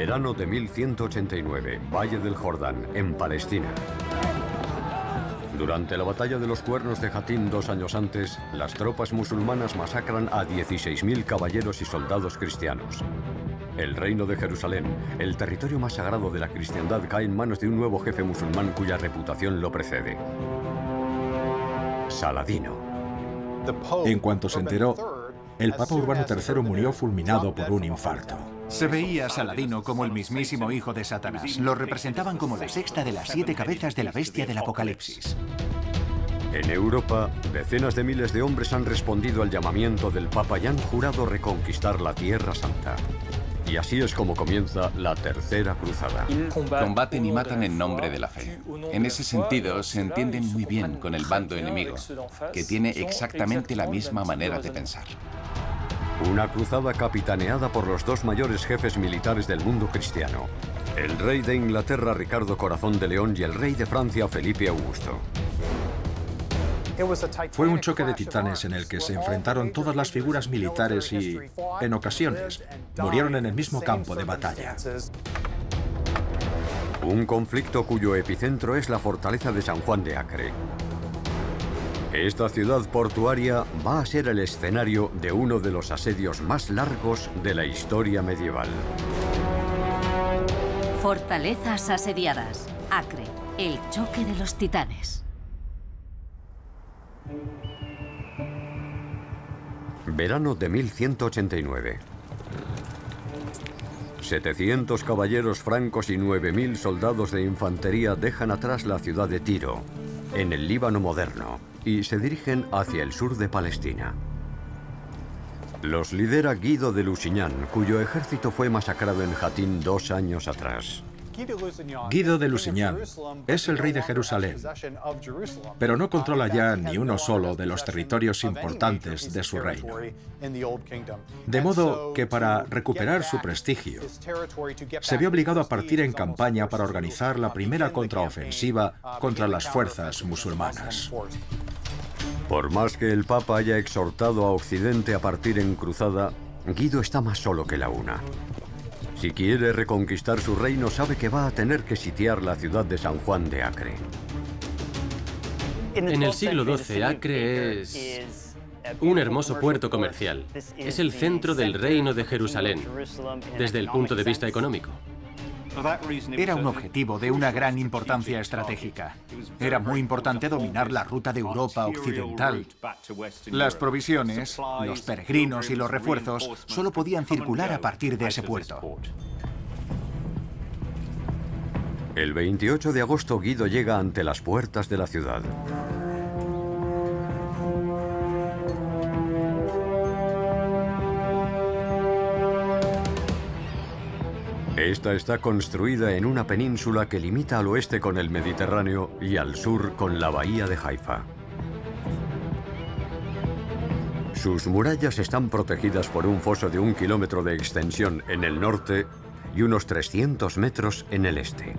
Verano de 1189, Valle del Jordán, en Palestina. Durante la batalla de los Cuernos de Jatín 2 años antes, las tropas musulmanas masacran a 16.000 caballeros y soldados cristianos. El reino de Jerusalén, el territorio más sagrado de la cristiandad, cae en manos de un nuevo jefe musulmán cuya reputación lo precede: Saladino. En cuanto se enteró, el Papa Urbano III murió fulminado por un infarto. Se veía a Saladino como el mismísimo hijo de Satanás. Lo representaban como la sexta de las 7 cabezas de la bestia del Apocalipsis. En Europa, decenas de miles de hombres han respondido al llamamiento del Papa y han jurado reconquistar la Tierra Santa. Y así es como comienza la Tercera Cruzada. Combaten y matan en nombre de la fe. En ese sentido, se entienden muy bien con el bando enemigo, que tiene exactamente la misma manera de pensar. Una cruzada capitaneada por los dos mayores jefes militares del mundo cristiano: el rey de Inglaterra, Ricardo Corazón de León, y el rey de Francia, Felipe Augusto. Fue un choque de titanes en el que se enfrentaron todas las figuras militares y, en ocasiones, murieron en el mismo campo de batalla. Un conflicto cuyo epicentro es la fortaleza de San Juan de Acre. Esta ciudad portuaria va a ser el escenario de uno de los asedios más largos de la historia medieval. Fortalezas asediadas. Acre, el choque de los titanes. Verano de 1189. 700 caballeros francos y 9.000 soldados de infantería dejan atrás la ciudad de Tiro, en el Líbano moderno, y se dirigen hacia el sur de Palestina. Los lidera Guido de Lusignan, cuyo ejército fue masacrado en Jatín 2 años atrás. Guido de Lusignan es el rey de Jerusalén, pero no controla ya ni uno solo de los territorios importantes de su reino. De modo que para recuperar su prestigio, se vio obligado a partir en campaña para organizar la primera contraofensiva contra las fuerzas musulmanas. Por más que el Papa haya exhortado a Occidente a partir en cruzada, Guido está más solo que la una. Si quiere reconquistar su reino, sabe que va a tener que sitiar la ciudad de San Juan de Acre. En el siglo XII, Acre es un hermoso puerto comercial. Es el centro del reino de Jerusalén, desde el punto de vista económico. Era un objetivo de una gran importancia estratégica. Era muy importante dominar la ruta de Europa occidental. Las provisiones, los peregrinos y los refuerzos solo podían circular a partir de ese puerto. El 28 de agosto, Guido llega ante las puertas de la ciudad. Esta está construida en una península que limita al oeste con el Mediterráneo y al sur con la bahía de Haifa. Sus murallas están protegidas por un foso de 1 kilómetro de extensión en el norte y unos 300 metros en el este.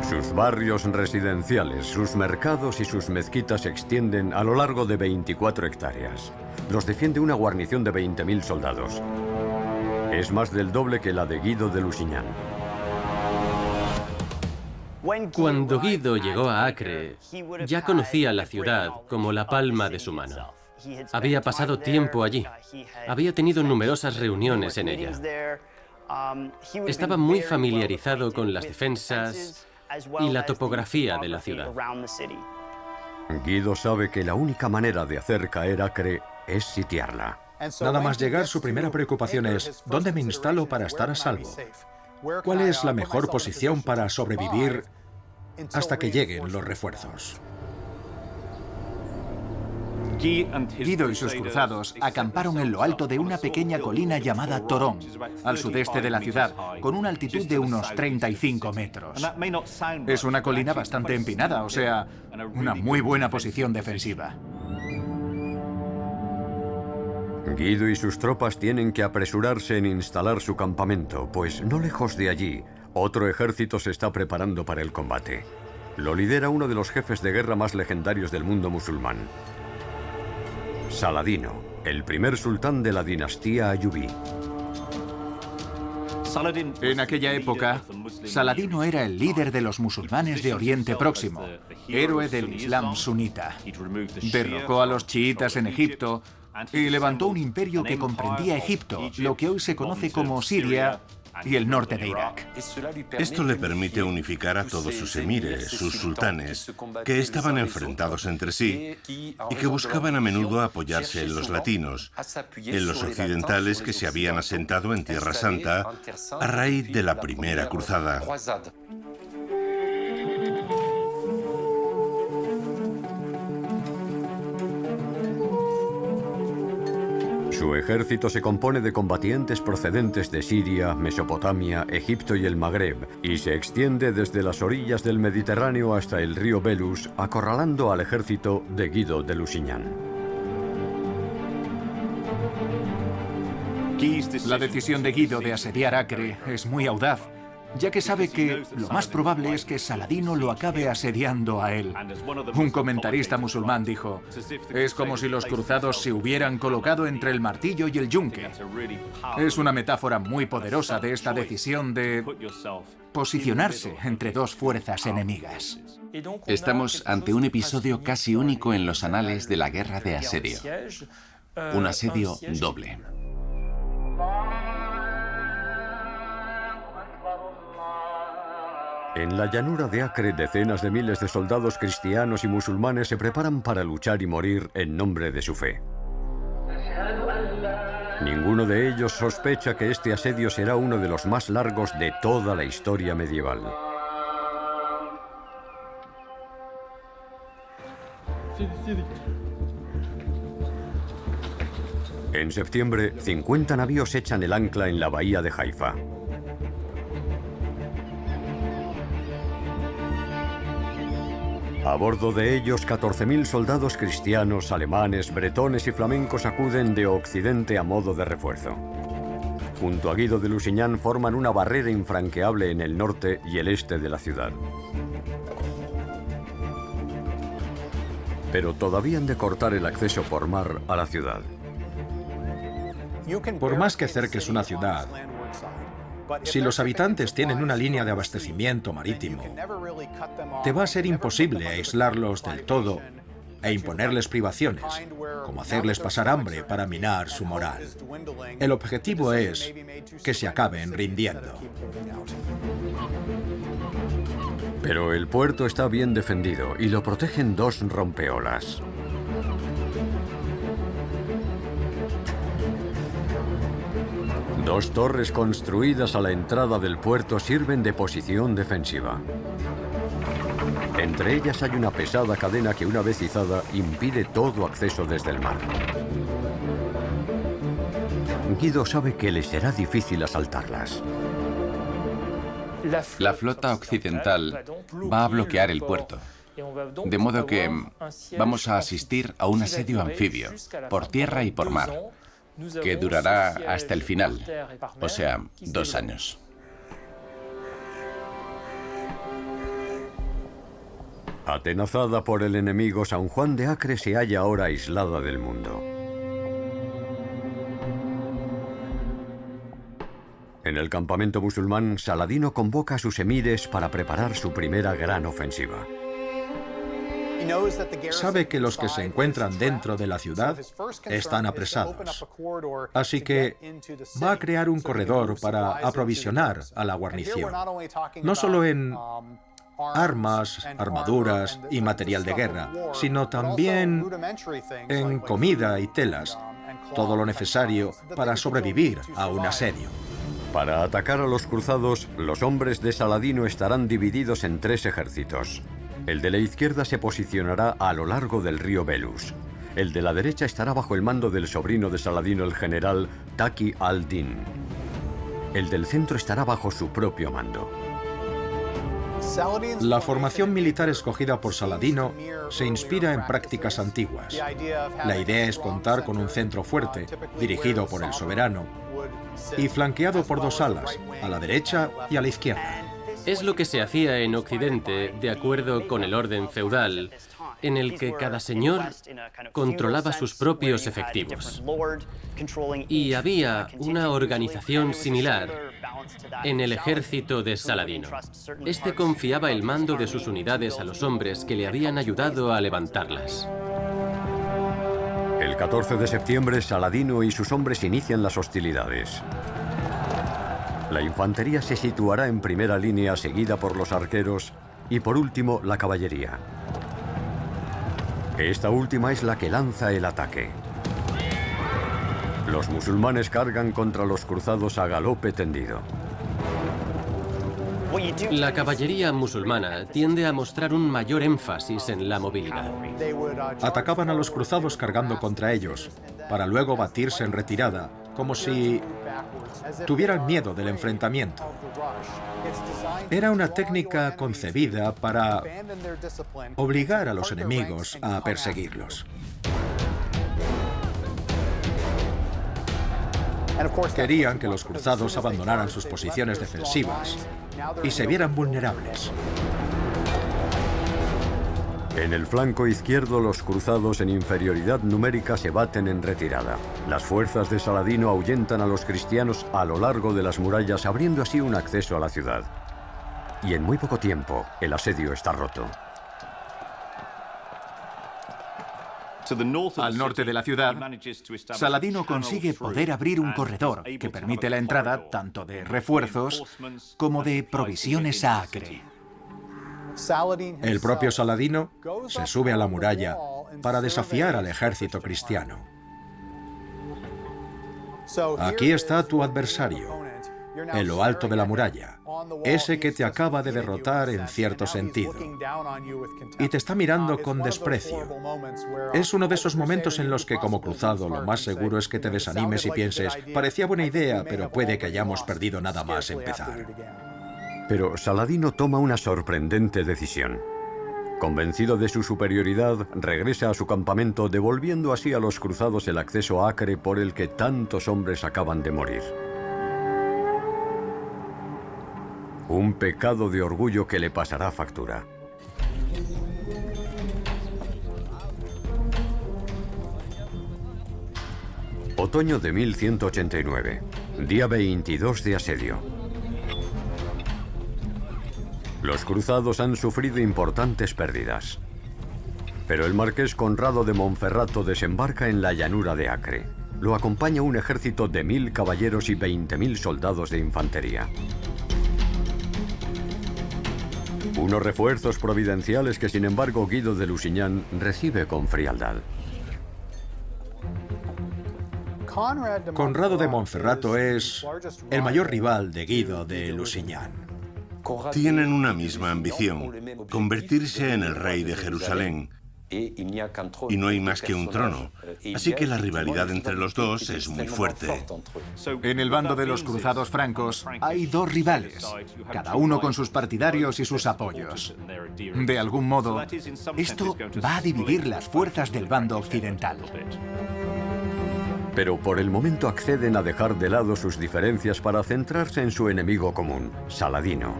Sus barrios residenciales, sus mercados y sus mezquitas se extienden a lo largo de 24 hectáreas. Los defiende una guarnición de 20.000 soldados. Es más del doble que la de Guido de Lusignan. Cuando Guido llegó a Acre, ya conocía la ciudad como la palma de su mano. Había pasado tiempo allí. Había tenido numerosas reuniones en ella. Estaba muy familiarizado con las defensas y la topografía de la ciudad. Guido sabe que la única manera de hacer caer Acre es sitiarla. Nada más llegar, su primera preocupación es: ¿dónde me instalo para estar a salvo? ¿Cuál es la mejor posición para sobrevivir hasta que lleguen los refuerzos? Guido y sus cruzados acamparon en lo alto de una pequeña colina llamada Torón, al sudeste de la ciudad, con una altitud de unos 35 metros. Es una colina bastante empinada, o sea, una muy buena posición defensiva. Guido y sus tropas tienen que apresurarse en instalar su campamento, pues no lejos de allí, otro ejército se está preparando para el combate. Lo lidera uno de los jefes de guerra más legendarios del mundo musulmán: Saladino. el primer sultán de la dinastía ayubí. En aquella época, Saladino era el líder de los musulmanes de Oriente Próximo, héroe del Islam sunita. Derrocó a los chiitas en Egipto y levantó un imperio que comprendía Egipto, lo que hoy se conoce como Siria, y el norte de Irak. Esto le permite unificar a todos sus emires, sus sultanes, que estaban enfrentados entre sí y que buscaban a menudo apoyarse en los latinos, en los occidentales que se habían asentado en Tierra Santa a raíz de la Primera Cruzada. Su ejército se compone de combatientes procedentes de Siria, Mesopotamia, Egipto y el Magreb, y se extiende desde las orillas del Mediterráneo hasta el río Belus, acorralando al ejército de Guido de Lusignan. La decisión de Guido de asediar Acre es muy audaz, ya que sabe que lo más probable es que Saladino lo acabe asediando a él. Un comentarista musulmán dijo: es como si los cruzados se hubieran colocado entre el martillo y el yunque. Es una metáfora muy poderosa de esta decisión de posicionarse entre dos fuerzas enemigas. Estamos ante un episodio casi único en los anales de la guerra de asedio. Un asedio doble. En la llanura de Acre, decenas de miles de soldados cristianos y musulmanes se preparan para luchar y morir en nombre de su fe. Ninguno de ellos sospecha que este asedio será uno de los más largos de toda la historia medieval. En septiembre, 50 navíos echan el ancla en la bahía de Haifa. A bordo de ellos, 14.000 soldados cristianos, alemanes, bretones y flamencos acuden de Occidente a modo de refuerzo. Junto a Guido de Lusignan forman una barrera infranqueable en el norte y el este de la ciudad. Pero todavía han de cortar el acceso por mar a la ciudad. Por más que cerques una ciudad, si los habitantes tienen una línea de abastecimiento marítimo, te va a ser imposible aislarlos del todo e imponerles privaciones, como hacerles pasar hambre para minar su moral. El objetivo es que se acaben rindiendo. Pero el puerto está bien defendido y lo protegen dos rompeolas. Dos torres construidas a la entrada del puerto sirven de posición defensiva. Entre ellas hay una pesada cadena que, una vez izada, impide todo acceso desde el mar. Guido sabe que le será difícil asaltarlas. La flota occidental va a bloquear el puerto, de modo que vamos a asistir a un asedio anfibio, por tierra y por mar, que durará hasta el final, o sea, 2 años. Atenazada por el enemigo, San Juan de Acre se halla ahora aislada del mundo. En el campamento musulmán, Saladino convoca a sus emires para preparar su primera gran ofensiva. Sabe que los que se encuentran dentro de la ciudad están apresados, así que va a crear un corredor para aprovisionar a la guarnición, no solo en armas, armaduras y material de guerra, sino también en comida y telas, todo lo necesario para sobrevivir a un asedio. Para atacar a los cruzados, los hombres de Saladino estarán divididos en 3 ejércitos. El de la izquierda se posicionará a lo largo del río Belus. El de la derecha estará bajo el mando del sobrino de Saladino, el general Taqi al-Din. El del centro estará bajo su propio mando. La formación militar escogida por Saladino se inspira en prácticas antiguas. La idea es contar con un centro fuerte, dirigido por el soberano, y flanqueado por 2 alas, a la derecha y a la izquierda. Es lo que se hacía en Occidente de acuerdo con el orden feudal en el que cada señor controlaba sus propios efectivos. Y había una organización similar en el ejército de Saladino. Este confiaba el mando de sus unidades a los hombres que le habían ayudado a levantarlas. El 14 de septiembre, Saladino y sus hombres inician las hostilidades. La infantería se situará en primera línea, seguida por los arqueros y, por último, la caballería. Esta última es la que lanza el ataque. Los musulmanes cargan contra los cruzados a galope tendido. La caballería musulmana tiende a mostrar un mayor énfasis en la movilidad. Atacaban a los cruzados cargando contra ellos, para luego batirse en retirada, como si tuvieran miedo del enfrentamiento. Era una técnica concebida para obligar a los enemigos a perseguirlos. Querían que los cruzados abandonaran sus posiciones defensivas y se vieran vulnerables. En el flanco izquierdo, los cruzados en inferioridad numérica se baten en retirada. Las fuerzas de Saladino ahuyentan a los cristianos a lo largo de las murallas, abriendo así un acceso a la ciudad. Y en muy poco tiempo, el asedio está roto. Al norte de la ciudad, Saladino consigue poder abrir un corredor que permite la entrada tanto de refuerzos como de provisiones a Acre. El propio Saladino se sube a la muralla para desafiar al ejército cristiano. Aquí está tu adversario, en lo alto de la muralla, ese que te acaba de derrotar en cierto sentido, y te está mirando con desprecio. Es uno de esos momentos en los que, como cruzado, lo más seguro es que te desanimes y pienses, parecía buena idea, pero puede que hayamos perdido nada más empezar. Pero Saladino toma una sorprendente decisión. Convencido de su superioridad, regresa a su campamento, devolviendo así a los cruzados el acceso a Acre por el que tantos hombres acaban de morir. Un pecado de orgullo que le pasará factura. Otoño de 1189, día 22 de asedio. Los cruzados han sufrido importantes pérdidas. Pero el marqués Conrado de Monferrato desembarca en la llanura de Acre. Lo acompaña un ejército de 1000 caballeros y 20.000 soldados de infantería. Unos refuerzos providenciales que, sin embargo, Guido de Lusignan recibe con frialdad. Conrado de Monferrato es el mayor rival de Guido de Lusignan. Tienen una misma ambición, convertirse en el rey de Jerusalén. Y no hay más que un trono, así que la rivalidad entre los dos es muy fuerte. En el bando de los cruzados francos hay dos rivales, cada uno con sus partidarios y sus apoyos. De algún modo, esto va a dividir las fuerzas del bando occidental. Pero por el momento acceden a dejar de lado sus diferencias para centrarse en su enemigo común, Saladino.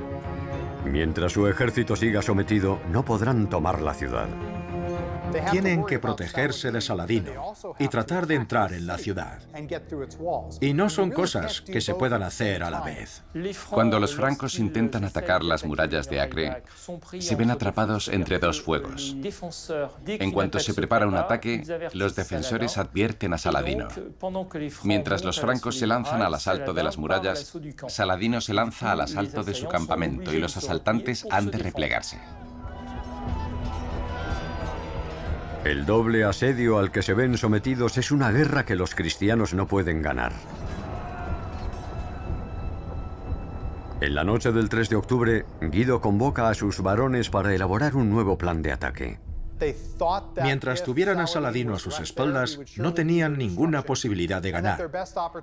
Mientras su ejército siga sometido, no podrán tomar la ciudad. Tienen que protegerse de Saladino y tratar de entrar en la ciudad. Y no son cosas que se puedan hacer a la vez. Cuando los francos intentan atacar las murallas de Acre, se ven atrapados entre dos fuegos. En cuanto se prepara un ataque, los defensores advierten a Saladino. Mientras los francos se lanzan al asalto de las murallas, Saladino se lanza al asalto de su campamento y los asaltantes han de replegarse. El doble asedio al que se ven sometidos es una guerra que los cristianos no pueden ganar. En la noche del 3 de octubre, Guido convoca a sus varones para elaborar un nuevo plan de ataque. Mientras tuvieran a Saladino a sus espaldas, no tenían ninguna posibilidad de ganar.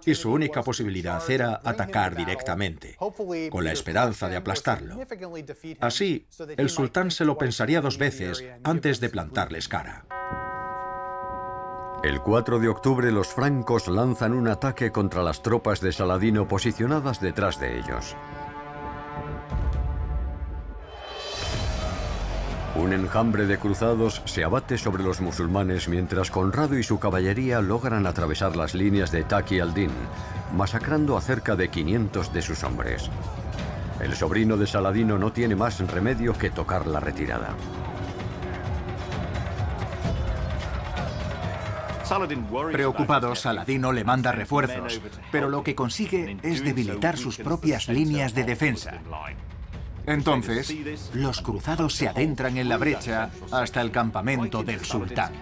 Y su única posibilidad era atacar directamente, con la esperanza de aplastarlo. Así, el sultán se lo pensaría dos veces antes de plantarles cara. El 4 de octubre, los francos lanzan un ataque contra las tropas de Saladino posicionadas detrás de ellos. Un enjambre de cruzados se abate sobre los musulmanes mientras Conrado y su caballería logran atravesar las líneas de Taqi al-Din, masacrando a cerca de 500 de sus hombres. El sobrino de Saladino no tiene más remedio que tocar la retirada. Preocupado, Saladino le manda refuerzos, pero lo que consigue es debilitar sus propias líneas de defensa. Entonces, los cruzados se adentran en la brecha hasta el campamento del sultán.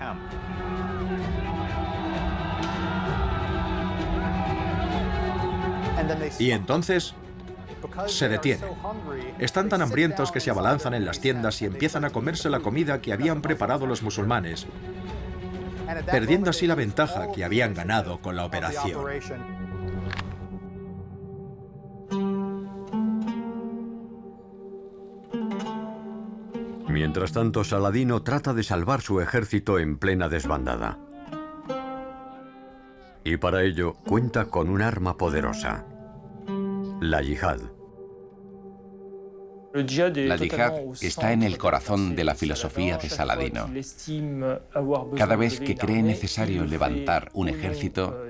Y entonces se detienen. Están tan hambrientos que se abalanzan en las tiendas y empiezan a comerse la comida que habían preparado los musulmanes, perdiendo así la ventaja que habían ganado con la operación. Mientras tanto, Saladino trata de salvar su ejército en plena desbandada. Y para ello cuenta con un arma poderosa: la yihad. La yihad está en el corazón de la filosofía de Saladino. Cada vez que cree necesario levantar un ejército,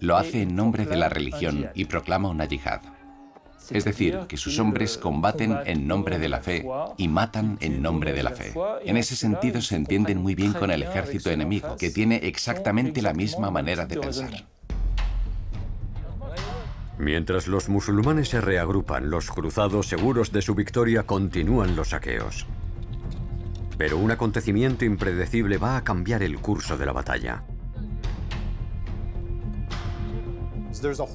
lo hace en nombre de la religión y proclama una yihad. Es decir, que sus hombres combaten en nombre de la fe y matan en nombre de la fe. En ese sentido se entienden muy bien con el ejército enemigo, que tiene exactamente la misma manera de pensar. Mientras los musulmanes se reagrupan, los cruzados, seguros de su victoria, continúan los saqueos. Pero un acontecimiento impredecible va a cambiar el curso de la batalla.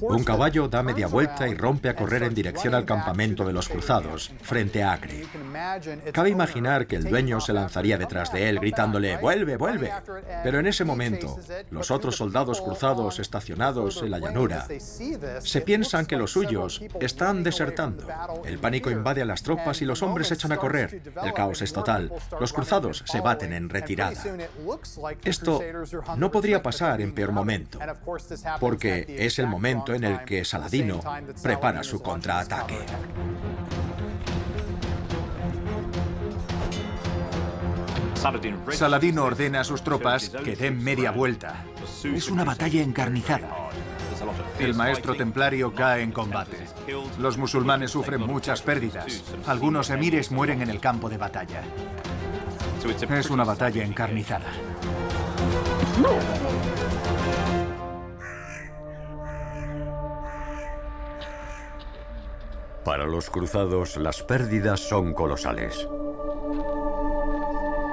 Un caballo da media vuelta y rompe a correr en dirección al campamento de los cruzados, frente a Acre. Cabe imaginar que el dueño se lanzaría detrás de él, gritándole «¡Vuelve, vuelve!». Pero en ese momento, los otros soldados cruzados estacionados en la llanura se piensan que los suyos están desertando. El pánico invade a las tropas y los hombres echan a correr. El caos es total. Los cruzados se baten en retirada. Esto no podría pasar en peor momento, porque es el momento en el que Saladino prepara su contraataque. Saladino ordena a sus tropas que den media vuelta. Es una batalla encarnizada. El maestro templario cae en combate. Los musulmanes sufren muchas pérdidas. Algunos emires mueren en el campo de batalla. Es una batalla encarnizada. Para los cruzados, las pérdidas son colosales.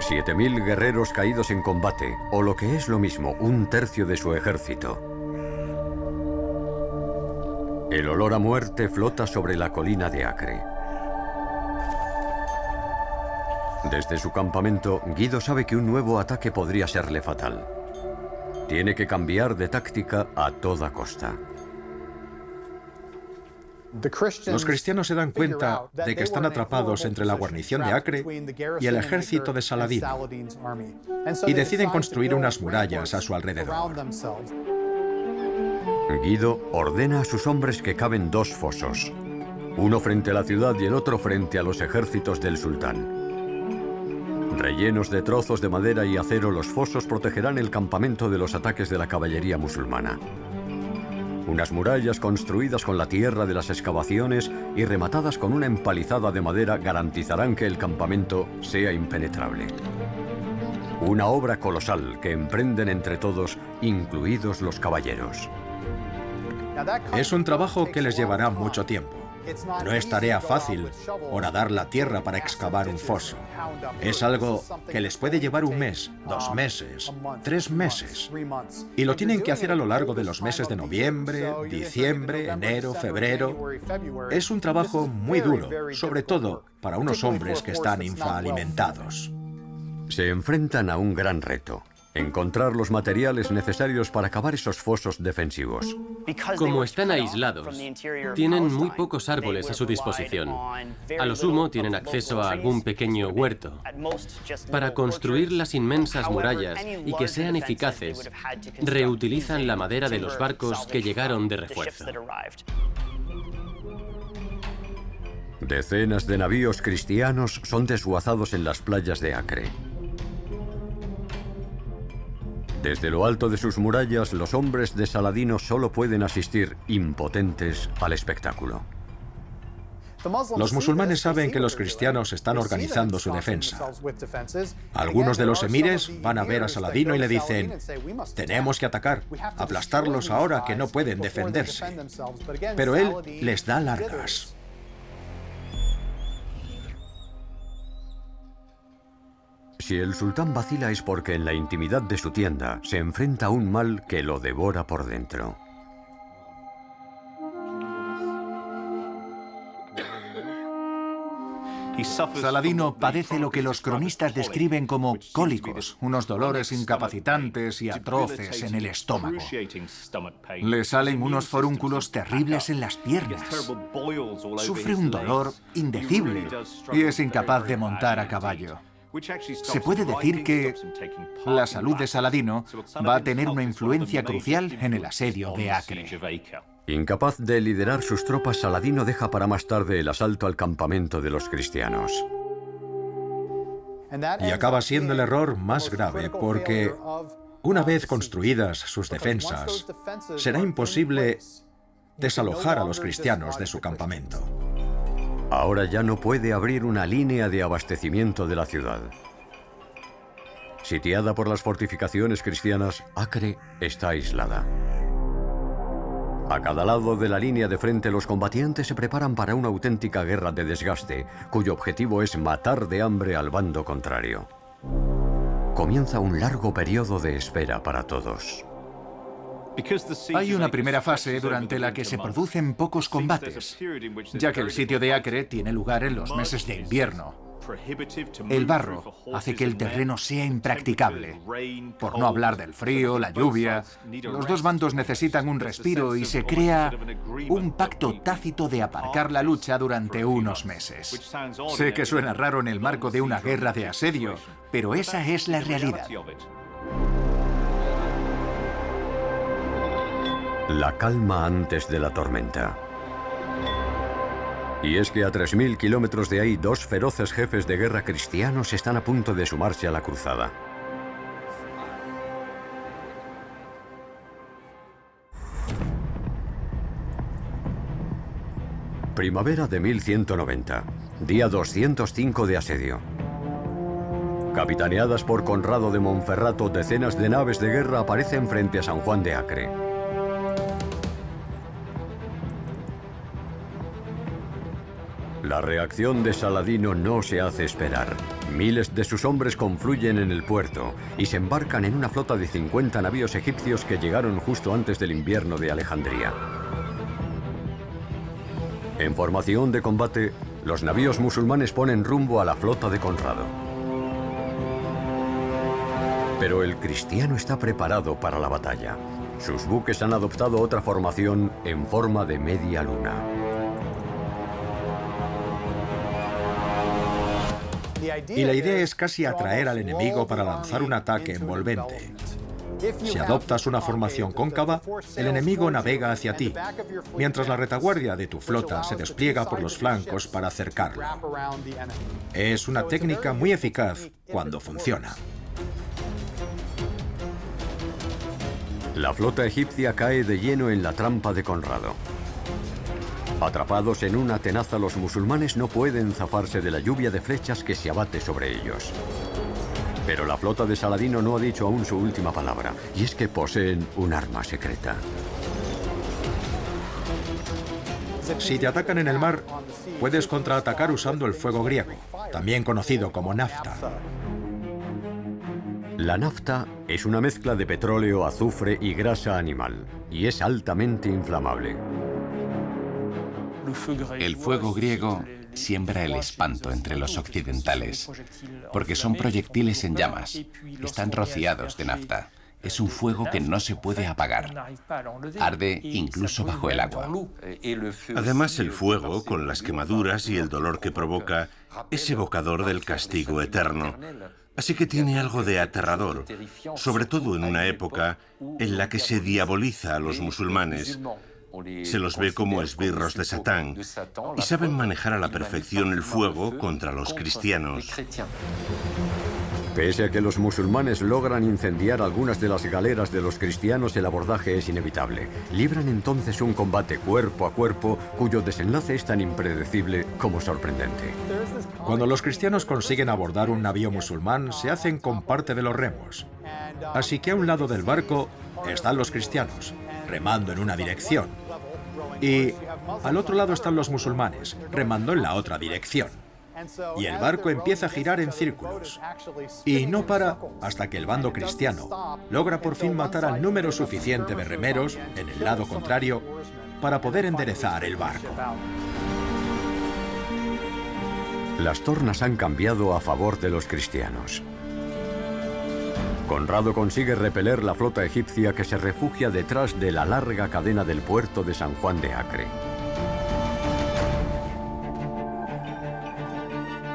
7.000 guerreros caídos en combate, o lo que es lo mismo, un tercio de su ejército. El olor a muerte flota sobre la colina de Acre. Desde su campamento, Guido sabe que un nuevo ataque podría serle fatal. Tiene que cambiar de táctica a toda costa. Los cristianos se dan cuenta de que están atrapados entre la guarnición de Acre y el ejército de Saladino, y deciden construir unas murallas a su alrededor. Guido ordena a sus hombres que caven 2 fosos, uno frente a la ciudad y el otro frente a los ejércitos del sultán. Rellenos de trozos de madera y acero, los fosos protegerán el campamento de los ataques de la caballería musulmana. Unas murallas construidas con la tierra de las excavaciones y rematadas con una empalizada de madera garantizarán que el campamento sea impenetrable. Una obra colosal que emprenden entre todos, incluidos los caballeros. Es un trabajo que les llevará mucho tiempo. No es tarea fácil horadar la tierra para excavar un foso. Es algo que les puede llevar 1 mes, 2 meses, 3 meses. Y lo tienen que hacer a lo largo de los meses de noviembre, diciembre, enero, febrero. Es un trabajo muy duro, sobre todo para unos hombres que están infraalimentados. Se enfrentan a un gran reto: encontrar los materiales necesarios para cavar esos fosos defensivos. Como están aislados, tienen muy pocos árboles a su disposición. A lo sumo tienen acceso a algún pequeño huerto. Para construir las inmensas murallas y que sean eficaces, reutilizan la madera de los barcos que llegaron de refuerzo. Decenas de navíos cristianos son desguazados en las playas de Acre. Desde lo alto de sus murallas, los hombres de Saladino solo pueden asistir impotentes al espectáculo. Los musulmanes saben que los cristianos están organizando su defensa. Algunos de los emires van a ver a Saladino y le dicen: tenemos que atacar, aplastarlos ahora que no pueden defenderse. Pero él les da largas. Si el sultán vacila es porque en la intimidad de su tienda se enfrenta a un mal que lo devora por dentro. Saladino padece lo que los cronistas describen como cólicos, unos dolores incapacitantes y atroces en el estómago. Le salen unos forúnculos terribles en las piernas. Sufre un dolor indecible y es incapaz de montar a caballo. Se puede decir que la salud de Saladino va a tener una influencia crucial en el asedio de Acre. Incapaz de liderar sus tropas, Saladino deja para más tarde el asalto al campamento de los cristianos. Y acaba siendo el error más grave porque, una vez construidas sus defensas, será imposible desalojar a los cristianos de su campamento. Ahora ya no puede abrir una línea de abastecimiento de la ciudad. Sitiada por las fortificaciones cristianas, Acre está aislada. A cada lado de la línea de frente, los combatientes se preparan para una auténtica guerra de desgaste, cuyo objetivo es matar de hambre al bando contrario. Comienza un largo periodo de espera para todos. Hay una primera fase durante la que se producen pocos combates, ya que el sitio de Acre tiene lugar en los meses de invierno. El barro hace que el terreno sea impracticable. Por no hablar del frío, la lluvia, los dos bandos necesitan un respiro y se crea un pacto tácito de aparcar la lucha durante unos meses. Sé que suena raro en el marco de una guerra de asedio, pero esa es la realidad. La calma antes de la tormenta. Y es que a 3000 kilómetros de ahí, dos feroces jefes de guerra cristianos están a punto de sumarse a la cruzada. Primavera de 1190, día 205 de asedio. Capitaneadas por Conrado de Monferrato, decenas de naves de guerra aparecen frente a San Juan de Acre. La reacción de Saladino no se hace esperar. Miles de sus hombres confluyen en el puerto y se embarcan en una flota de 50 navíos egipcios que llegaron justo antes del invierno de Alejandría. En formación de combate, los navíos musulmanes ponen rumbo a la flota de Conrado. Pero el cristiano está preparado para la batalla. Sus buques han adoptado otra formación en forma de media luna. Y la idea es casi atraer al enemigo para lanzar un ataque envolvente. Si adoptas una formación cóncava, el enemigo navega hacia ti, mientras la retaguardia de tu flota se despliega por los flancos para acercarlo. Es una técnica muy eficaz cuando funciona. La flota egipcia cae de lleno en la trampa de Conrado. Atrapados en una tenaza, los musulmanes no pueden zafarse de la lluvia de flechas que se abate sobre ellos. Pero la flota de Saladino no ha dicho aún su última palabra, y es que poseen un arma secreta. Si te atacan en el mar, puedes contraatacar usando el fuego griego, también conocido como nafta. La nafta es una mezcla de petróleo, azufre y grasa animal, y es altamente inflamable. El fuego griego siembra el espanto entre los occidentales, porque son proyectiles en llamas, están rociados de nafta. Es un fuego que no se puede apagar. Arde incluso bajo el agua. Además, el fuego, con las quemaduras y el dolor que provoca, es evocador del castigo eterno. Así que tiene algo de aterrador, sobre todo en una época en la que se diaboliza a los musulmanes, Se los ve como esbirros de Satán y saben manejar a la perfección el fuego contra los cristianos. Pese a que los musulmanes logran incendiar algunas de las galeras de los cristianos, el abordaje es inevitable. Libran entonces un combate cuerpo a cuerpo cuyo desenlace es tan impredecible como sorprendente. Cuando los cristianos consiguen abordar un navío musulmán, se hacen con parte de los remos. Así que a un lado del barco están los cristianos, remando en una dirección. Y al otro lado están los musulmanes, remando en la otra dirección. Y el barco empieza a girar en círculos. Y no para hasta que el bando cristiano logra por fin matar al número suficiente de remeros en el lado contrario para poder enderezar el barco. Las tornas han cambiado a favor de los cristianos. Conrado consigue repeler la flota egipcia que se refugia detrás de la larga cadena del puerto de San Juan de Acre.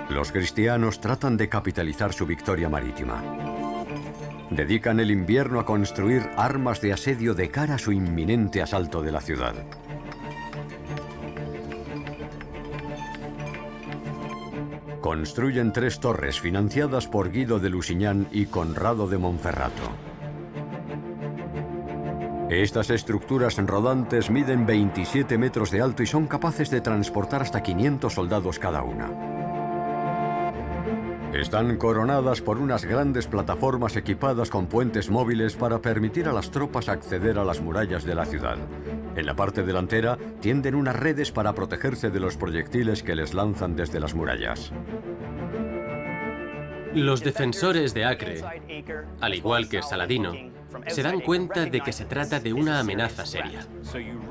Los cristianos tratan de capitalizar su victoria marítima. Dedican el invierno a construir armas de asedio de cara a su inminente asalto de la ciudad. Construyen 3 torres financiadas por Guido de Lusignan y Conrado de Monferrato. Estas estructuras rodantes miden 27 metros de alto y son capaces de transportar hasta 500 soldados cada una. Están coronadas por unas grandes plataformas equipadas con puentes móviles para permitir a las tropas acceder a las murallas de la ciudad. En la parte delantera tienden unas redes para protegerse de los proyectiles que les lanzan desde las murallas. Los defensores de Acre, al igual que Saladino, se dan cuenta de que se trata de una amenaza seria.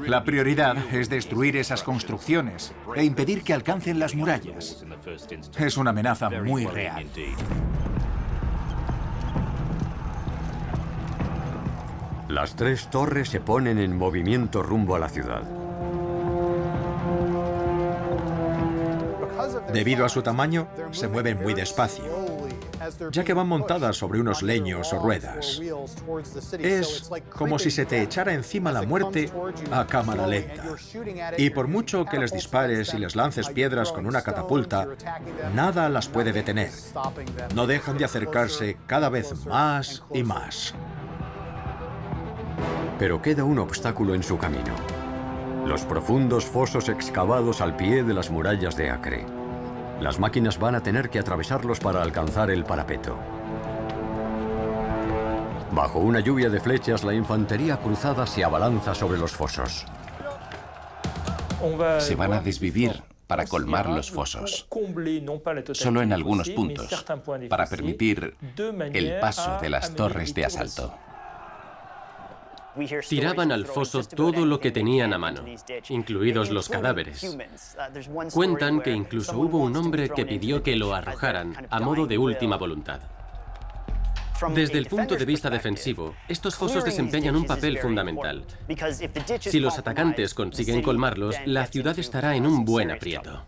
La prioridad es destruir esas construcciones e impedir que alcancen las murallas. Es una amenaza muy real. Las 3 torres se ponen en movimiento rumbo a la ciudad. Debido a su tamaño, se mueven muy despacio, ya que van montadas sobre unos leños o ruedas. Es como si se te echara encima la muerte a cámara lenta. Y por mucho que les dispares y les lances piedras con una catapulta, nada las puede detener. No dejan de acercarse cada vez más y más. Pero queda un obstáculo en su camino: los profundos fosos excavados al pie de las murallas de Acre. Las máquinas van a tener que atravesarlos para alcanzar el parapeto. Bajo una lluvia de flechas, la infantería cruzada se abalanza sobre los fosos. Se van a desvivir para colmar los fosos, solo en algunos puntos, para permitir el paso de las torres de asalto. Tiraban al foso todo lo que tenían a mano, incluidos los cadáveres. Cuentan que incluso hubo un hombre que pidió que lo arrojaran a modo de última voluntad. Desde el punto de vista defensivo, estos fosos desempeñan un papel fundamental. Si los atacantes consiguen colmarlos, la ciudad estará en un buen aprieto.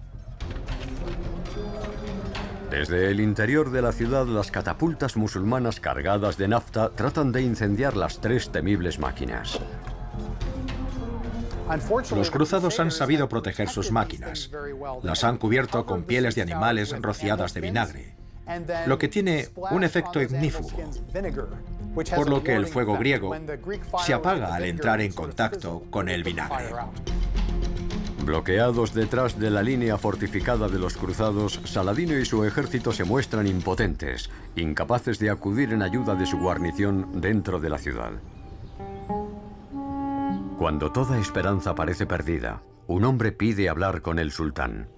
Desde el interior de la ciudad, las catapultas musulmanas cargadas de nafta tratan de incendiar las 3 temibles máquinas. Los cruzados han sabido proteger sus máquinas. Las han cubierto con pieles de animales rociadas de vinagre, lo que tiene un efecto ignífugo, por lo que el fuego griego se apaga al entrar en contacto con el vinagre. Bloqueados detrás de la línea fortificada de los cruzados, Saladino y su ejército se muestran impotentes, incapaces de acudir en ayuda de su guarnición dentro de la ciudad. Cuando toda esperanza parece perdida, un hombre pide hablar con el sultán.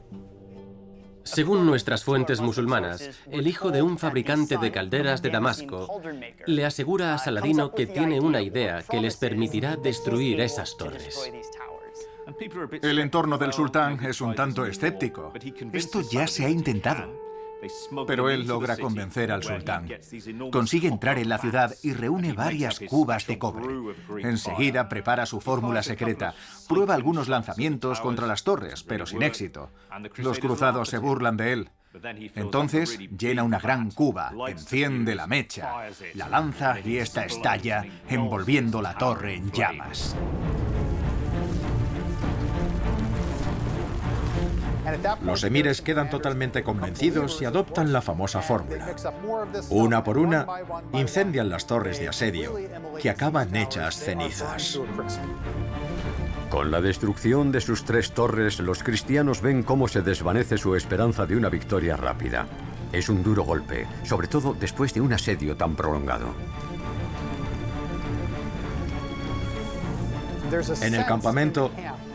Según nuestras fuentes musulmanas, el hijo de un fabricante de calderas de Damasco le asegura a Saladino que tiene una idea que les permitirá destruir esas torres. El entorno del sultán es un tanto escéptico. Esto ya se ha intentado. Pero él logra convencer al sultán. Consigue entrar en la ciudad y reúne varias cubas de cobre. Enseguida prepara su fórmula secreta. Prueba algunos lanzamientos contra las torres, pero sin éxito. Los cruzados se burlan de él. Entonces llena una gran cuba, enciende la mecha, la lanza y esta estalla, envolviendo la torre en llamas. Los emires quedan totalmente convencidos y adoptan la famosa fórmula. Una por una, incendian las torres de asedio, que acaban hechas cenizas. Con la destrucción de sus 3 torres, los cristianos ven cómo se desvanece su esperanza de una victoria rápida. Es un duro golpe, sobre todo después de un asedio tan prolongado. En el campamento,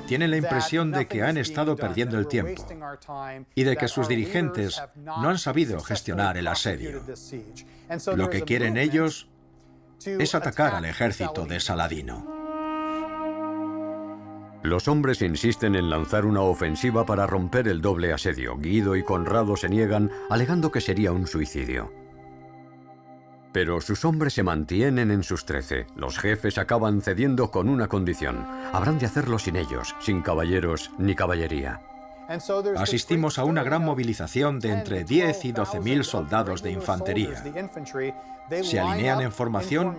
tienen la impresión de que han estado perdiendo el tiempo y de que sus dirigentes no han sabido gestionar el asedio. Lo que quieren ellos es atacar al ejército de Saladino. Los hombres insisten en lanzar una ofensiva para romper el doble asedio. Guido y Conrado se niegan, alegando que sería un suicidio. Pero sus hombres se mantienen en sus 13. Los jefes acaban cediendo con una condición. Habrán de hacerlo sin ellos, sin caballeros ni caballería. Asistimos a una gran movilización de entre 10 y 12.000 soldados de infantería. Se alinean en formación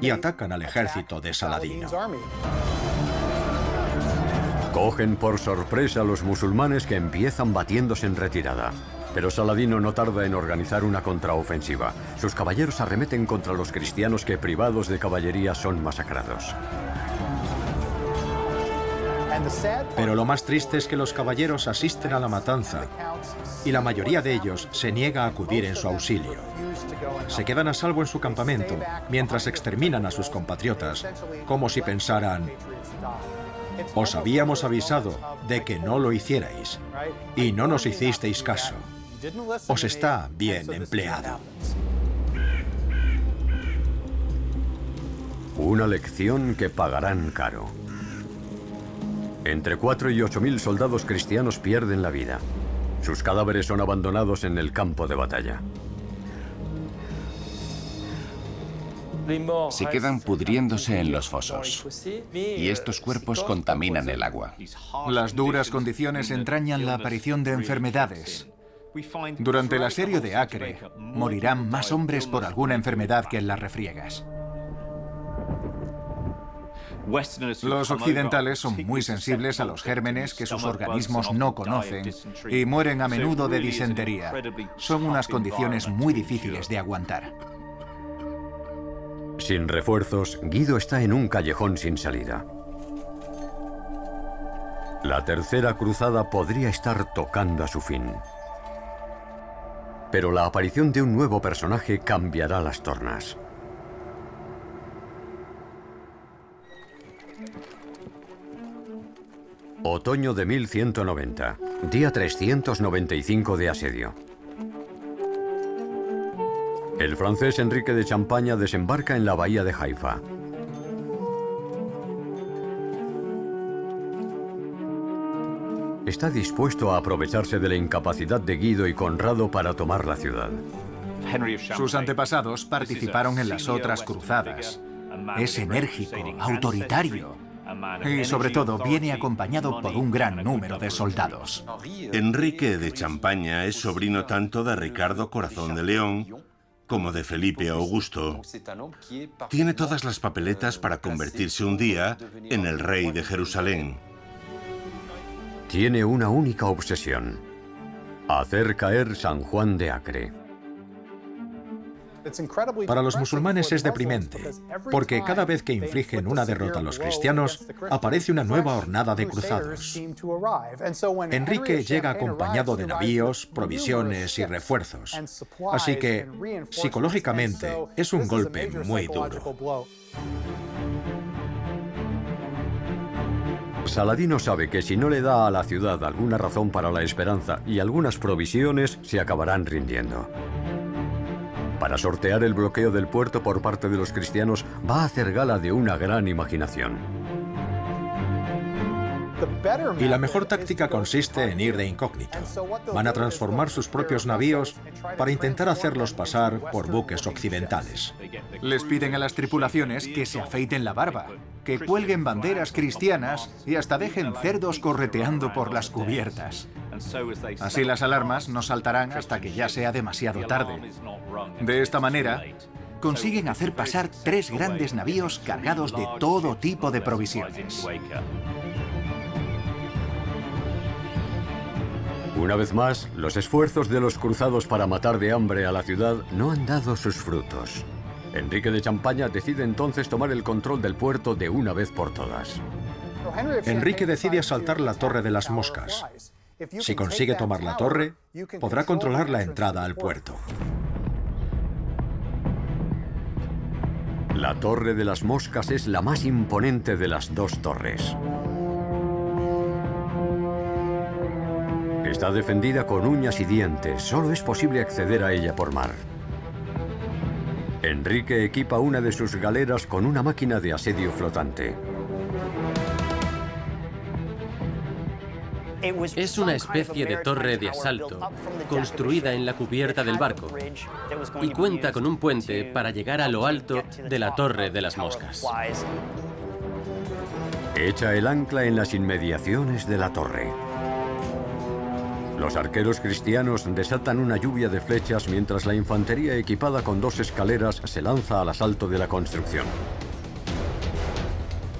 y atacan al ejército de Saladino. Cogen por sorpresa a los musulmanes, que empiezan batiéndose en retirada. Pero Saladino no tarda en organizar una contraofensiva. Sus caballeros arremeten contra los cristianos, que, privados de caballería, son masacrados. Pero lo más triste es que los caballeros asisten a la matanza y la mayoría de ellos se niega a acudir en su auxilio. Se quedan a salvo en su campamento mientras exterminan a sus compatriotas, como si pensaran: os habíamos avisado de que no lo hicierais y no nos hicisteis caso. Os está bien empleado. Una lección que pagarán caro. Entre 4 y 8.000 soldados cristianos pierden la vida. Sus cadáveres son abandonados en el campo de batalla. Se quedan pudriéndose en los fosos, y estos cuerpos contaminan el agua. Las duras condiciones entrañan la aparición de enfermedades. Durante el asedio de Acre, morirán más hombres por alguna enfermedad que en las refriegas. Los occidentales son muy sensibles a los gérmenes que sus organismos no conocen y mueren a menudo de disentería. Son unas condiciones muy difíciles de aguantar. Sin refuerzos, Guido está en un callejón sin salida. La tercera cruzada podría estar tocando a su fin. Pero la aparición de un nuevo personaje cambiará las tornas. Otoño de 1190, día 395 de asedio. El francés Enrique de Champaña desembarca en la bahía de Haifa. Está dispuesto a aprovecharse de la incapacidad de Guido y Conrado para tomar la ciudad. Sus antepasados participaron en las otras cruzadas. Es enérgico, autoritario y, sobre todo, viene acompañado por un gran número de soldados. Enrique de Champaña es sobrino tanto de Ricardo Corazón de León como de Felipe Augusto. Tiene todas las papeletas para convertirse un día en el rey de Jerusalén. Tiene una única obsesión: hacer caer San Juan de Acre. Para los musulmanes es deprimente, porque cada vez que infligen una derrota a los cristianos, aparece una nueva hornada de cruzados. Enrique llega acompañado de navíos, provisiones y refuerzos, así que, psicológicamente, es un golpe muy duro. Saladino sabe que si no le da a la ciudad alguna razón para la esperanza y algunas provisiones, se acabarán rindiendo. Para sortear el bloqueo del puerto por parte de los cristianos, va a hacer gala de una gran imaginación. Y la mejor táctica consiste en ir de incógnito. Van a transformar sus propios navíos para intentar hacerlos pasar por buques occidentales. Les piden a las tripulaciones que se afeiten la barba, que cuelguen banderas cristianas y hasta dejen cerdos correteando por las cubiertas. Así las alarmas no saltarán hasta que ya sea demasiado tarde. De esta manera, consiguen hacer pasar 3 grandes navíos cargados de todo tipo de provisiones. Una vez más, los esfuerzos de los cruzados para matar de hambre a la ciudad no han dado sus frutos. Enrique de Champaña decide entonces tomar el control del puerto de una vez por todas. Enrique decide asaltar la Torre de las Moscas. Si consigue tomar la torre, podrá controlar la entrada al puerto. La Torre de las Moscas es la más imponente de las dos torres. Está defendida con uñas y dientes. Solo es posible acceder a ella por mar. Enrique equipa una de sus galeras con una máquina de asedio flotante. Es una especie de torre de asalto construida en la cubierta del barco y cuenta con un puente para llegar a lo alto de la Torre de las Moscas. Echa el ancla en las inmediaciones de la torre. Los arqueros cristianos desatan una lluvia de flechas mientras la infantería equipada con 2 escaleras se lanza al asalto de la construcción.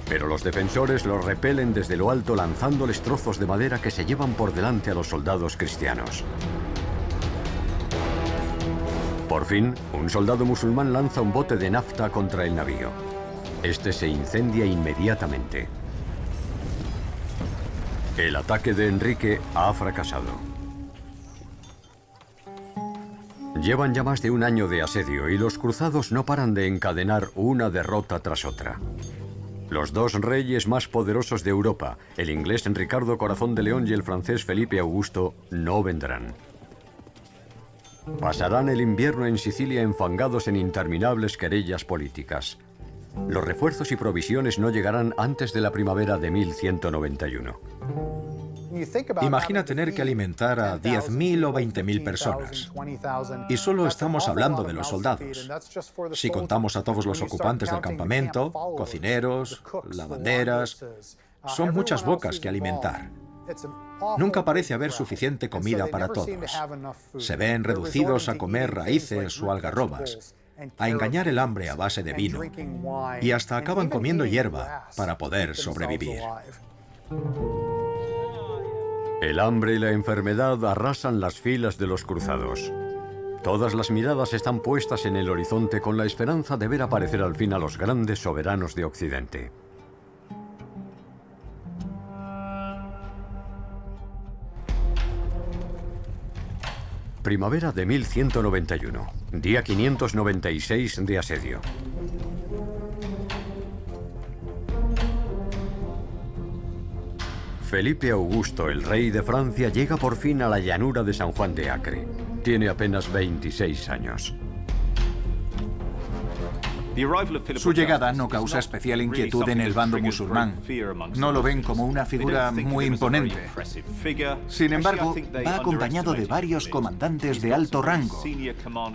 Pero los defensores los repelen desde lo alto lanzándoles trozos de madera que se llevan por delante a los soldados cristianos. Por fin, un soldado musulmán lanza un bote de nafta contra el navío. Este se incendia inmediatamente. El ataque de Enrique ha fracasado. Llevan ya más de un año de asedio y los cruzados no paran de encadenar una derrota tras otra. Los 2 reyes más poderosos de Europa, el inglés Ricardo Corazón de León y el francés Felipe Augusto, no vendrán. Pasarán el invierno en Sicilia enfangados en interminables querellas políticas. Los refuerzos y provisiones no llegarán antes de la primavera de 1191. Imagina tener que alimentar a 10.000 o 20.000 personas. Y solo estamos hablando de los soldados. Si contamos a todos los ocupantes del campamento, cocineros, lavanderas, son muchas bocas que alimentar. Nunca parece haber suficiente comida para todos. Se ven reducidos a comer raíces o algarrobas, a engañar el hambre a base de vino, y hasta acaban comiendo hierba para poder sobrevivir. El hambre y la enfermedad arrasan las filas de los cruzados. Todas las miradas están puestas en el horizonte con la esperanza de ver aparecer al fin a los grandes soberanos de Occidente. Primavera de 1191, día 596 de asedio. Felipe Augusto, el rey de Francia, llega por fin a la llanura de San Juan de Acre. Tiene apenas 26 años. Su llegada no causa especial inquietud en el bando musulmán. No lo ven como una figura muy imponente. Sin embargo, va acompañado de varios comandantes de alto rango.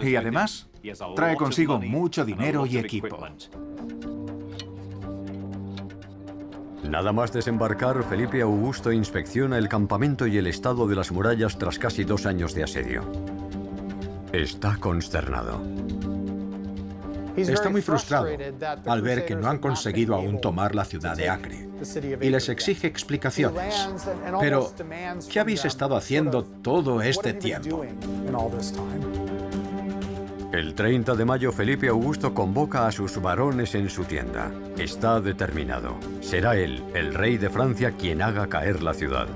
Y además, trae consigo mucho dinero y equipo. Nada más desembarcar, Felipe Augusto inspecciona el campamento y el estado de las murallas tras casi 2 años de asedio. Está consternado. Está muy frustrado al ver que no han conseguido aún tomar la ciudad de Acre y les exige explicaciones. Pero, ¿qué habéis estado haciendo todo este tiempo? El 30 de mayo, Felipe Augusto convoca a sus varones en su tienda. Está determinado. Será él, el rey de Francia, quien haga caer la ciudad.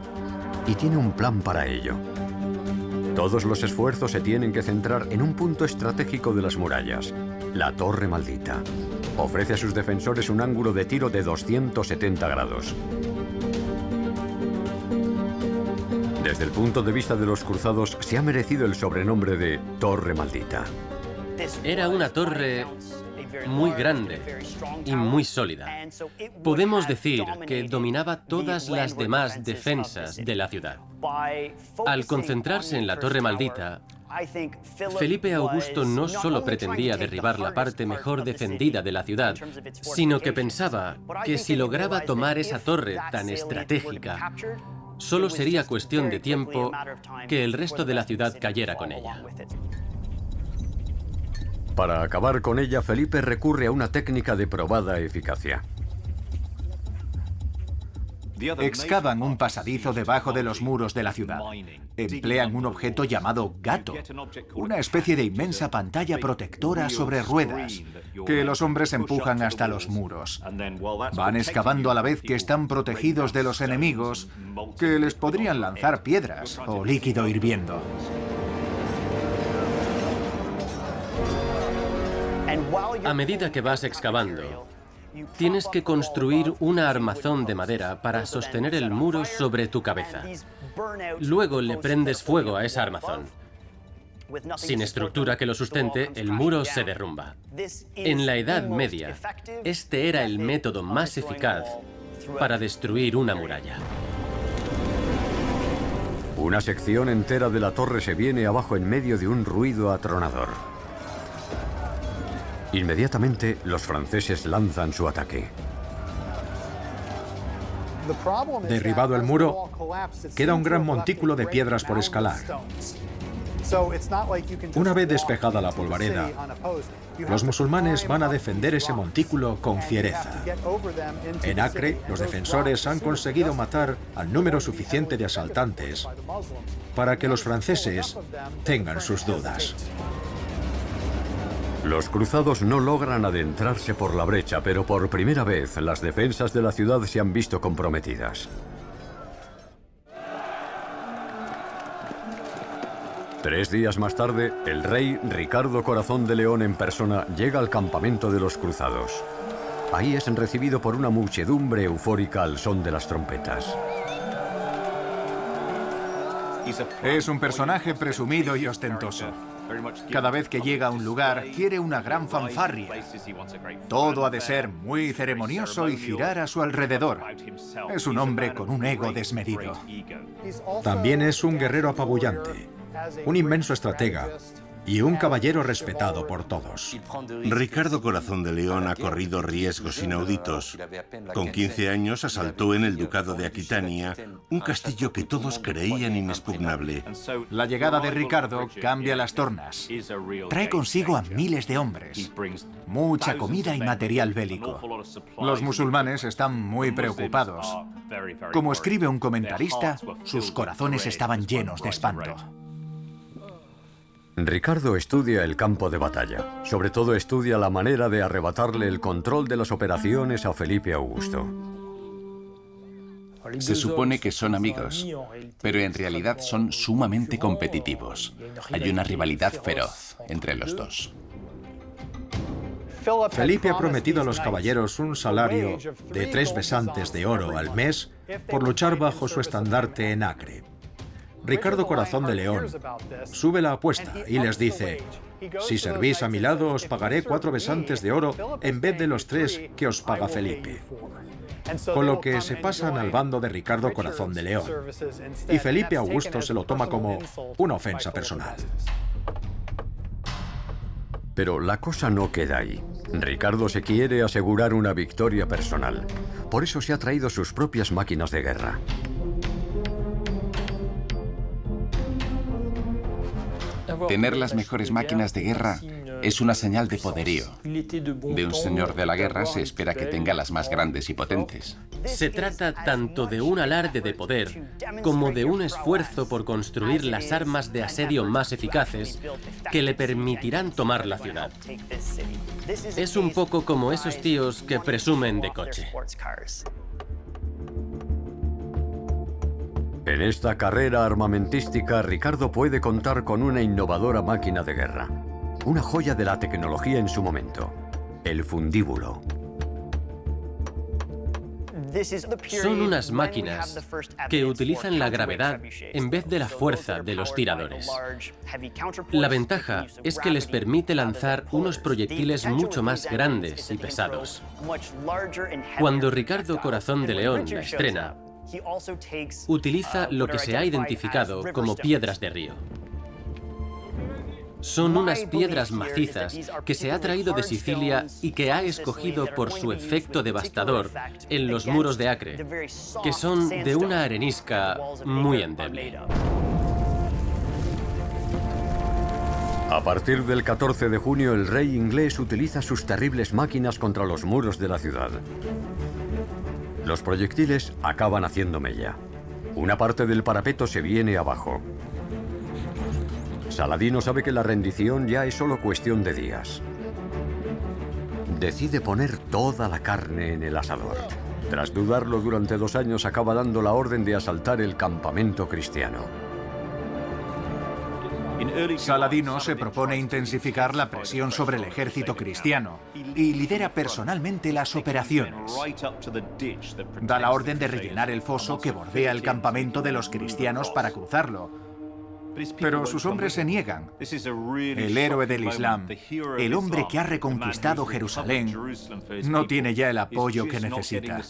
Y tiene un plan para ello. Todos los esfuerzos se tienen que centrar en un punto estratégico de las murallas, la Torre Maldita. Ofrece a sus defensores un ángulo de tiro de 270 grados. Desde el punto de vista de los cruzados, se ha merecido el sobrenombre de Torre Maldita. Era una torre muy grande y muy sólida. Podemos decir que dominaba todas las demás defensas de la ciudad. Al concentrarse en la Torre Maldita, Felipe Augusto no solo pretendía derribar la parte mejor defendida de la ciudad, sino que pensaba que si lograba tomar esa torre tan estratégica, solo sería cuestión de tiempo que el resto de la ciudad cayera con ella. Para acabar con ella, Felipe recurre a una técnica de probada eficacia. Excavan un pasadizo debajo de los muros de la ciudad. Emplean un objeto llamado gato, una especie de inmensa pantalla protectora sobre ruedas, que los hombres empujan hasta los muros. Van excavando a la vez que están protegidos de los enemigos, que les podrían lanzar piedras o líquido hirviendo. A medida que vas excavando, tienes que construir una armazón de madera para sostener el muro sobre tu cabeza. Luego le prendes fuego a esa armazón. Sin estructura que lo sustente, el muro se derrumba. En la Edad Media, este era el método más eficaz para destruir una muralla. Una sección entera de la torre se viene abajo en medio de un ruido atronador. Inmediatamente, los franceses lanzan su ataque. Derribado el muro, queda un gran montículo de piedras por escalar. Una vez despejada la polvareda, los musulmanes van a defender ese montículo con fiereza. En Acre, los defensores han conseguido matar al número suficiente de asaltantes para que los franceses tengan sus dudas. Los cruzados no logran adentrarse por la brecha, pero por primera vez las defensas de la ciudad se han visto comprometidas. Tres días más tarde, el rey Ricardo Corazón de León en persona llega al campamento de los cruzados. Ahí es recibido por una muchedumbre eufórica al son de las trompetas. Es un personaje presumido y ostentoso. Cada vez que llega a un lugar, quiere una gran fanfarria. Todo ha de ser muy ceremonioso y girar a su alrededor. Es un hombre con un ego desmedido. También es un guerrero apabullante, un inmenso estratega y un caballero respetado por todos. Ricardo Corazón de León ha corrido riesgos inauditos. Con 15 años asaltó en el Ducado de Aquitania un castillo que todos creían inexpugnable. La llegada de Ricardo cambia las tornas. Trae consigo a miles de hombres, mucha comida y material bélico. Los musulmanes están muy preocupados. Como escribe un comentarista, sus corazones estaban llenos de espanto. Ricardo estudia el campo de batalla. Sobre todo estudia la manera de arrebatarle el control de las operaciones a Felipe Augusto. Se supone que son amigos, pero en realidad son sumamente competitivos. Hay una rivalidad feroz entre los dos. Felipe ha prometido a los caballeros un salario de 3 besantes de oro al mes por luchar bajo su estandarte en Acre. Ricardo Corazón de León sube la apuesta y les dice: si servís a mi lado os pagaré 4 besantes de oro en vez de los 3 que os paga Felipe. Con lo que se pasan al bando de Ricardo Corazón de León. Y Felipe Augusto se lo toma como una ofensa personal. Pero la cosa no queda ahí. Ricardo se quiere asegurar una victoria personal. Por eso se ha traído sus propias máquinas de guerra. Tener las mejores máquinas de guerra es una señal de poderío. De un señor de la guerra se espera que tenga las más grandes y potentes. Se trata tanto de un alarde de poder como de un esfuerzo por construir las armas de asedio más eficaces que le permitirán tomar la ciudad. Es un poco como esos tíos que presumen de coche. En esta carrera armamentística, Ricardo puede contar con una innovadora máquina de guerra. Una joya de la tecnología en su momento. El fundíbulo. Son unas máquinas que utilizan la gravedad en vez de la fuerza de los tiradores. La ventaja es que les permite lanzar unos proyectiles mucho más grandes y pesados. Cuando Ricardo Corazón de León la estrena, utiliza lo que se ha identificado como piedras de río. Son unas piedras macizas que se ha traído de Sicilia y que ha escogido por su efecto devastador en los muros de Acre, que son de una arenisca muy endeble. A partir del 14 de junio, el rey inglés utiliza sus terribles máquinas contra los muros de la ciudad. Los proyectiles acaban haciendo mella. Una parte del parapeto se viene abajo. Saladino sabe que la rendición ya es solo cuestión de días. Decide poner toda la carne en el asador. Tras dudarlo durante 2 años, acaba dando la orden de asaltar el campamento cristiano. Saladino se propone intensificar la presión sobre el ejército cristiano y lidera personalmente las operaciones. Da la orden de rellenar el foso que bordea el campamento de los cristianos para cruzarlo. Pero sus hombres se niegan. El héroe del Islam, el hombre que ha reconquistado Jerusalén, no tiene ya el apoyo que necesita.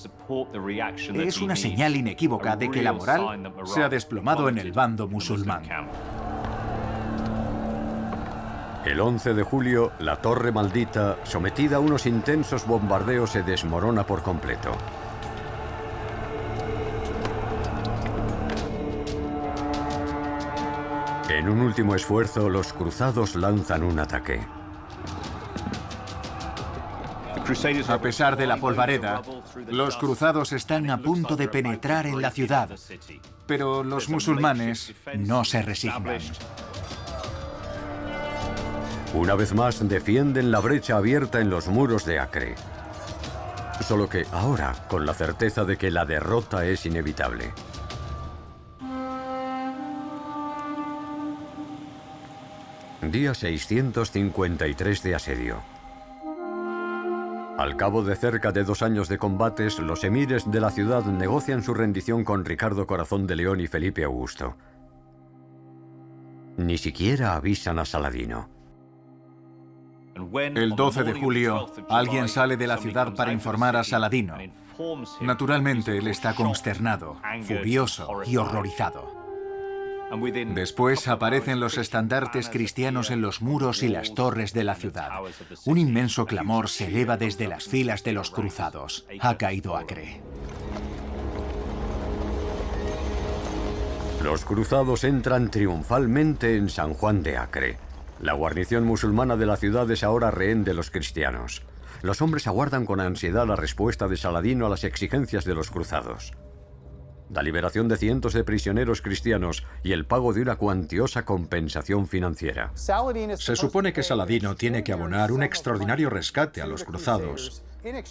Es una señal inequívoca de que la moral se ha desplomado en el bando musulmán. El 11 de julio, la Torre Maldita, sometida a unos intensos bombardeos, se desmorona por completo. En un último esfuerzo, los cruzados lanzan un ataque. A pesar de la polvareda, los cruzados están a punto de penetrar en la ciudad, pero los musulmanes no se resignan. Una vez más defienden la brecha abierta en los muros de Acre. Solo que ahora, con la certeza de que la derrota es inevitable. Día 653 de asedio. Al cabo de cerca de 2 años de combates, los emires de la ciudad negocian su rendición con Ricardo Corazón de León y Felipe Augusto. Ni siquiera avisan a Saladino. El 12 de julio, alguien sale de la ciudad para informar a Saladino. Naturalmente, él está consternado, furioso y horrorizado. Después aparecen los estandartes cristianos en los muros y las torres de la ciudad. Un inmenso clamor se eleva desde las filas de los cruzados. Ha caído Acre. Los cruzados entran triunfalmente en San Juan de Acre. La guarnición musulmana de la ciudad es ahora rehén de los cristianos. Los hombres aguardan con ansiedad la respuesta de Saladino a las exigencias de los cruzados. La liberación de cientos de prisioneros cristianos y el pago de una cuantiosa compensación financiera. Se supone que Saladino tiene que abonar un extraordinario rescate a los cruzados,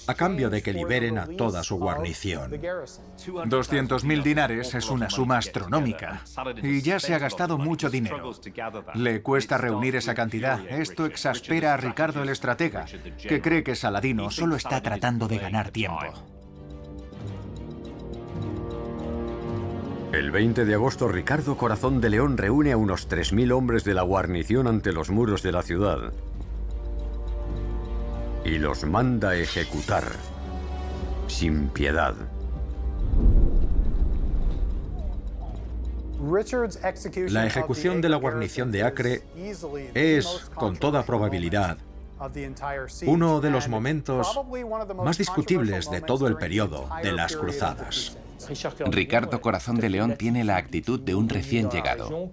a cambio de que liberen a toda su guarnición. 200.000 dinares es una suma astronómica y ya se ha gastado mucho dinero. Le cuesta reunir esa cantidad. Esto exaspera a Ricardo el estratega, que cree que Saladino solo está tratando de ganar tiempo. El 20 de agosto, Ricardo Corazón de León reúne a unos 3.000 hombres de la guarnición ante los muros de la ciudad y los manda ejecutar sin piedad. La ejecución de la guarnición de Acre es, con toda probabilidad, uno de los momentos más discutibles de todo el periodo de las cruzadas. Ricardo Corazón de León tiene la actitud de un recién llegado,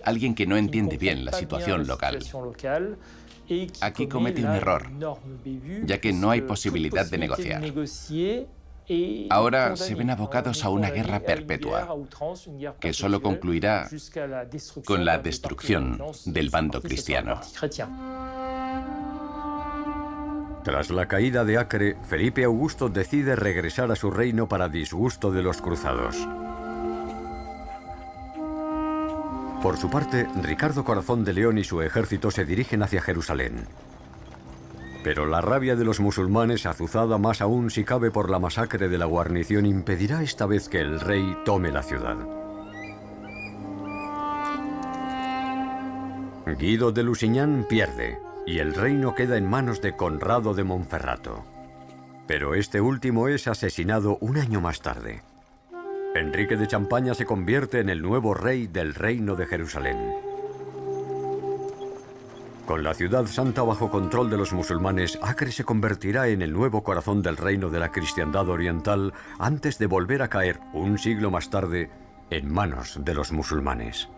alguien que no entiende bien la situación local. Aquí comete un error, ya que no hay posibilidad de negociar. Ahora se ven abocados a una guerra perpetua, que solo concluirá con la destrucción del bando cristiano. Tras la caída de Acre, Felipe Augusto decide regresar a su reino para disgusto de los cruzados. Por su parte, Ricardo Corazón de León y su ejército se dirigen hacia Jerusalén. Pero la rabia de los musulmanes, azuzada más aún si cabe por la masacre de la guarnición, impedirá esta vez que el rey tome la ciudad. Guido de Lusignan pierde, y el reino queda en manos de Conrado de Monferrato. Pero este último es asesinado 1 año más tarde. Enrique de Champaña se convierte en el nuevo rey del reino de Jerusalén. Con la ciudad santa bajo control de los musulmanes, Acre se convertirá en el nuevo corazón del reino de la cristiandad oriental antes de volver a caer, un siglo más tarde, en manos de los musulmanes.